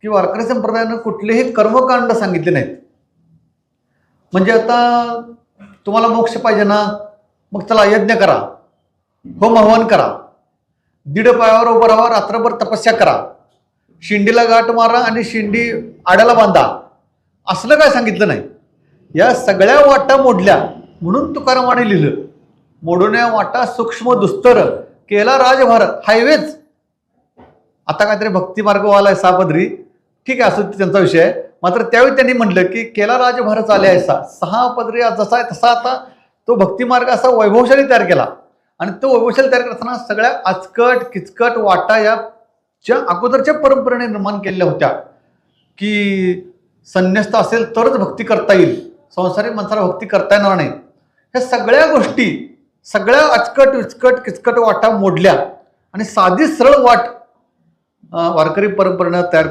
की वारकरी संप्रदायानं कुठलेही कर्मकांड सांगितले नाहीत. म्हणजे आता तुम्हाला मोक्ष पाहिजे ना, मग चला यज्ञ करा, होम हवन करा, दीड पायावर उभं राहा, रात्रभर तपस्या करा, शिंडीला गाठ मारा आणि शिंडी आड्याला बांधा, असलं काय सांगितलं नाही. या सगळ्या वाटा मोडल्या म्हणून तुकारामाने लिहिलं, मोडून वाटा सूक्ष्म दुस्तर केला राजभार. हायवेच आता काहीतरी भक्ती मार्गवाला आहे सापदरी, ठीक आहे, असं त्यांचा विषय आहे. मात्र त्यावेळी त्यांनी म्हटलं की केला राजभार चाले ऐसा, 6 पदरी जसा आहे तसा आता तो भक्ती मार्ग असा वैभवशाली तयार केला. आणि तो वैभवशाली तयार करताना सगळ्या आचकट किचकट वाटा या ज्या अगोदरच्या परंपरेने निर्माण केलेल्या होत्या, की संन्यस्त असेल तरच भक्ती करता येईल, संसारी माणसाला भक्ती करता येणार नाही, ह्या सगळ्या गोष्टी, सगळ्या अचकट विचकट किचकट वाटा मोडल्या आणि साधी सरळ वाट वारकरी परंपरेनं तयार